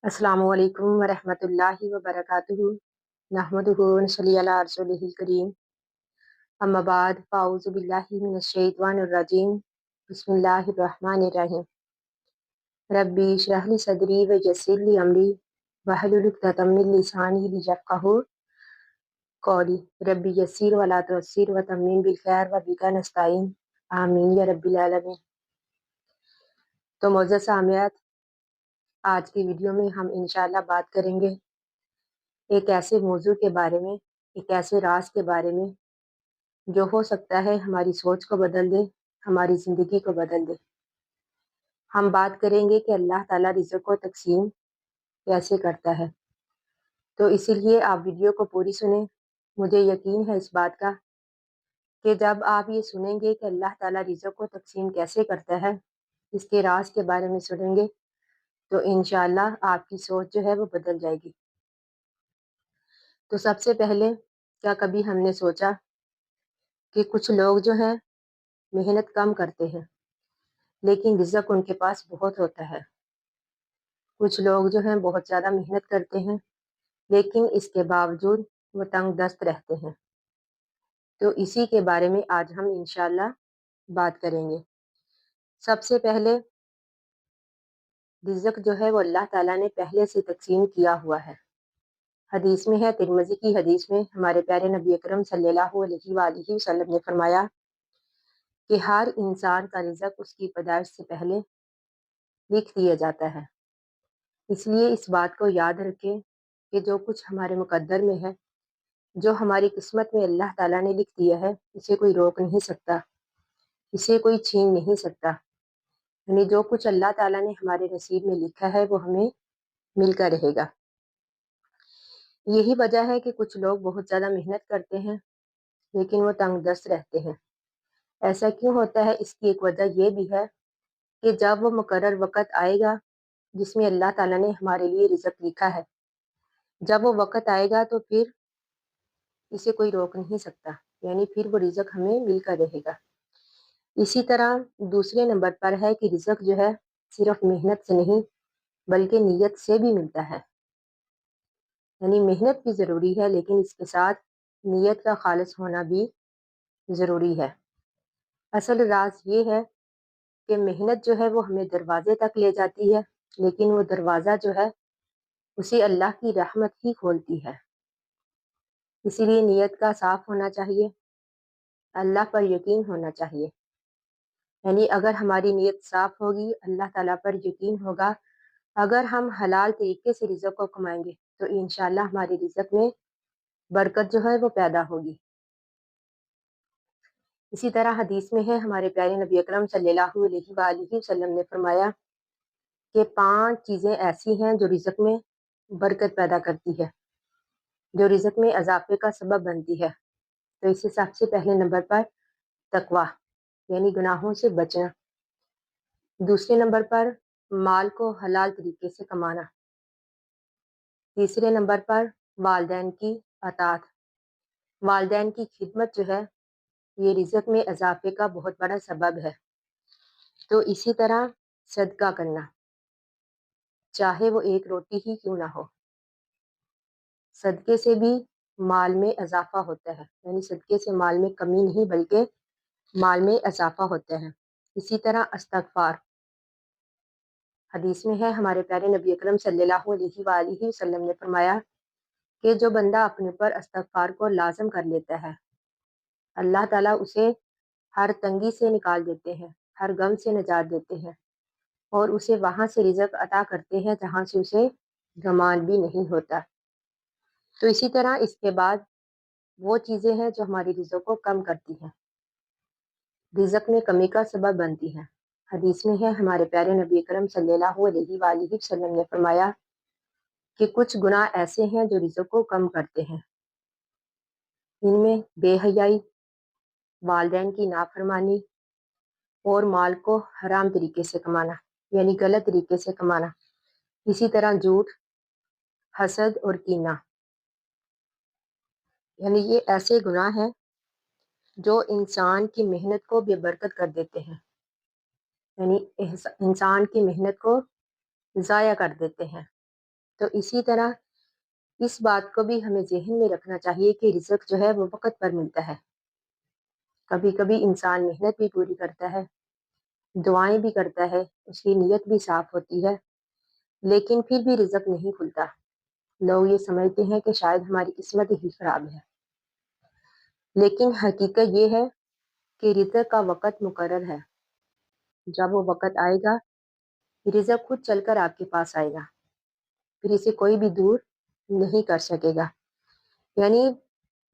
अस्सलामु अलैकुम वरहमतुल्लाहि वबरकातुहू। नहमदुहु व नसल्ली अला रसूलिहिल करीम। अम्मा बाद फ़ाऊज़ु बिल्लाहि मिनश शैतानिर रजीम। बिस्मिल्लाहिर रहमानिर रहीम। रब्बी इश्रह ली सदरी व यस्सिर ली अमरी वहलुल उक़दतम मिन लिसानी लियफ़क़हू क़ौली। रब्बी यस्सिर व ला तुअस्सिर व तम्मिम बिल खैर व बिका नस्तईन। आमीन या रब्बिल आलमीन। तो मोअज़्ज़ज़ सामियात, आज की वीडियो में हम इंशाअल्लाह बात करेंगे एक ऐसे मौजू के बारे में, एक ऐसे राज के बारे में जो हो सकता है हमारी सोच को बदल दे, हमारी ज़िंदगी को बदल दे। हम बात करेंगे कि अल्लाह ताला रिज़्क़ को तक़सीम कैसे करता है। तो इसीलिए आप वीडियो को पूरी सुनें। मुझे यकीन है इस बात का कि जब आप ये सुनेंगे कि अल्लाह ताला रिज़्क़ को तक़सीम कैसे करता है, इसके राज के बारे में सुनेंगे, तो इंशाअल्लाह आपकी सोच जो है वो बदल जाएगी। तो सबसे पहले, क्या कभी हमने सोचा कि कुछ लोग जो हैं मेहनत कम करते हैं लेकिन रिज़्क़ उनके पास बहुत होता है। कुछ लोग जो हैं बहुत ज़्यादा मेहनत करते हैं लेकिन इसके बावजूद वो तंग दस्त रहते हैं। तो इसी के बारे में आज हम इंशाअल्लाह बात करेंगे। सबसे पहले, रिज़्क़ जो है वो अल्लाह ताला ने पहले से तक़सीम किया हुआ है। हदीस में है, तिरमिज़ी की हदीस में हमारे प्यारे नबी अकरम सल्लल्लाहु अलैहि वसल्लम ने फरमाया कि हर इंसान का रिज़्क़ उसकी पैदाइश से पहले लिख दिया जाता है। इसलिए इस बात को याद रखें कि जो कुछ हमारे मुक़द्दर में है, जो हमारी किस्मत में अल्लाह ताला ने लिख दिया है, इसे कोई रोक नहीं सकता, इसे कोई छीन नहीं सकता। यानी जो कुछ अल्लाह ताला ने हमारे नसीब में लिखा है वो हमें मिलकर रहेगा। यही वजह है कि कुछ लोग बहुत ज़्यादा मेहनत करते हैं लेकिन वो तंग दस्त रहते हैं। ऐसा क्यों होता है? इसकी एक वजह ये भी है कि जब वो मुकर्रर वक़्त आएगा जिसमें अल्लाह ताला ने हमारे लिए रिज़्क़ लिखा है, जब वो वक़्त आएगा तो फिर इसे कोई रोक नहीं सकता, यानी फिर वो रिज़्क़ हमें मिलकर रहेगा। इसी तरह दूसरे नंबर पर है कि रिज़्क़ जो है सिर्फ मेहनत से नहीं बल्कि नीयत से भी मिलता है। यानी मेहनत भी ज़रूरी है लेकिन इसके साथ नीयत का खालिस होना भी ज़रूरी है। असल राज ये है कि मेहनत जो है वो हमें दरवाजे तक ले जाती है लेकिन वो दरवाज़ा जो है उसे अल्लाह की रहमत ही खोलती है। इसीलिए नीयत का साफ होना चाहिए, अल्लाह पर यकीन होना चाहिए। यानी अगर हमारी नीयत साफ होगी, अल्लाह ताला पर यकीन होगा, अगर हम हलाल तरीके से रिज़्क़ को कमाएंगे तो इंशाअल्लाह हमारे रिज़्क़ में बरकत जो है वो पैदा होगी। इसी तरह हदीस में है, हमारे प्यारे नबी अकरम सल्लल्लाहु अलैहि वसल्लम ने फरमाया कि 5 चीज़ें ऐसी हैं जो रिज़्क़ में बरकत पैदा करती है, जो रिज़्क़ में इज़ाफ़े का सबब बनती है। तो इसे सबसे पहले नंबर पर तकवा यानी गुनाहों से बचना। दूसरे नंबर पर माल को हलाल तरीके से कमाना। तीसरे नंबर पर वालिदैन की अताअत, वालिदैन की खिदमत जो है ये रिज़्क़ में इज़ाफ़े का बहुत बड़ा सबब है। तो इसी तरह सदका करना, चाहे वो एक रोटी ही क्यों ना हो। सदके से भी माल में इज़ाफ़ा होता है, यानी सदके से माल में कमी नहीं बल्कि माल में इज़ाफ़ा होता है। इसी तरह इस्तिग़फ़ार, हदीस में है, हमारे प्यारे नबी अकरम सल्लल्लाहु अलैहि वसल्लम ने फरमाया कि जो बंदा अपने ऊपर इस्तिग़फ़ार को लाज़िम कर लेता है, अल्लाह ताला उसे हर तंगी से निकाल देते हैं, हर गम से निजात देते हैं और उसे वहाँ से रिज़्क़ अता करते हैं जहाँ से उसे गुमान भी नहीं होता। तो इसी तरह इसके बाद वो चीज़ें हैं जो हमारी रिज़्क़ को कम करती हैं, रिज़्क़ में कमी का सबब बनती हैं। हदीस में है, हमारे प्यारे नबी अकरम सल्लल्लाहु अलैहि वसल्लम ने फरमाया कि कुछ गुनाह ऐसे हैं जो रिज़्क़ को कम करते हैं। इनमें बेहयाई, वालिदैन की नाफरमानी और माल को हराम तरीके से कमाना यानी गलत तरीके से कमाना। इसी तरह झूठ, हसद और कीना, यानी ये ऐसे गुनाह हैं जो इंसान की मेहनत को बेबरकत कर देते हैं, यानी इंसान की मेहनत को ज़ाया कर देते हैं। تو اسی طرح اس بات کو بھی ہمیں ذہن میں رکھنا چاہیے کہ رزق جو ہے وہ وقت پر ملتا ہے۔ کبھی کبھی انسان محنت بھی پوری کرتا ہے، دعائیں بھی کرتا ہے، اس کی نیت بھی صاف ہوتی ہے، لیکن پھر بھی رزق نہیں کھلتا۔ لوگ یہ سمجھتے ہیں کہ شاید ہماری قسمت ہی خراب ہے، لیکن حقیقت یہ ہے کہ رزق کا وقت مقرر ہے۔ جب وہ وقت آئے گا، رزق خود چل کر آپ کے پاس آئے گا، پھر اسے کوئی بھی دور نہیں کر سکے گا۔ یعنی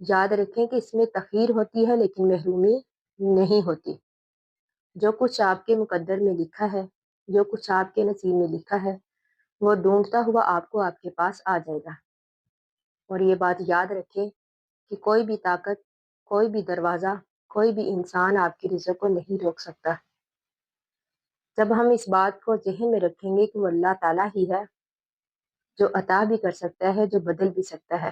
یاد رکھیں کہ اس میں تخیر ہوتی ہے لیکن محرومی نہیں ہوتی۔ جو کچھ آپ کے مقدر میں لکھا ہے، جو کچھ آپ کے نصیب میں لکھا ہے، وہ ڈھونڈتا ہوا آپ کو آپ کے پاس آ جائے گا۔ اور یہ بات یاد رکھیں کہ کوئی بھی طاقت، کوئی بھی دروازہ، کوئی بھی انسان آپ کی رزق کو نہیں روک سکتا۔ جب ہم اس بات کو ذہن میں رکھیں گے کہ وہ اللہ تعالیٰ ہی ہے جو عطا بھی کر سکتا ہے، جو بدل بھی سکتا ہے،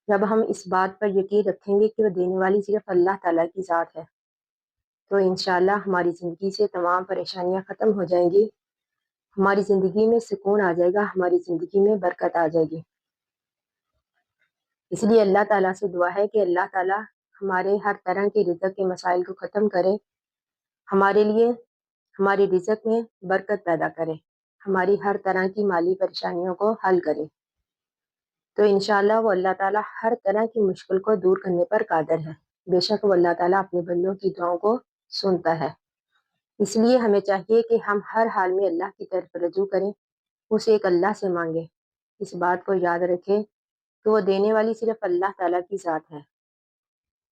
جب ہم اس بات پر یقین رکھیں گے کہ وہ دینے والی صرف اللہ تعالیٰ کی ذات ہے، تو انشاءاللہ ہماری زندگی سے تمام پریشانیاں ختم ہو جائیں گی، ہماری زندگی میں سکون آ جائے گا، ہماری زندگی میں برکت آ جائے گی۔ اس لیے اللہ تعالیٰ سے دعا ہے کہ اللہ تعالیٰ ہمارے ہر طرح کے رزق کے مسائل کو ختم کرے، ہمارے لیے ہمارے رزق میں برکت پیدا کرے، ہماری ہر طرح کی مالی پریشانیوں کو حل کرے۔ تو انشاءاللہ وہ اللہ تعالیٰ ہر طرح کی مشکل کو دور کرنے پر قادر ہے۔ بے شک وہ اللہ تعالیٰ اپنے بندوں کی دعاؤں کو سنتا ہے۔ اس لیے ہمیں چاہیے کہ ہم ہر حال میں اللہ کی طرف رجوع کریں، اسے ایک اللہ سے مانگیں۔ اس بات کو یاد رکھیں کہ وہ دینے والی صرف اللہ تعالیٰ کی ذات ہے۔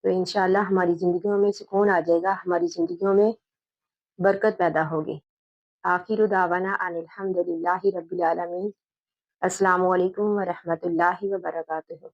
تو انشاءاللہ ہماری زندگیوں میں سکون آ جائے گا، ہماری زندگیوں میں برکت پیدا ہوگی۔ آخر دعوانا ان الحمد للہ رب العالمین۔ السلام علیکم ورحمۃ اللہ وبرکاتہ۔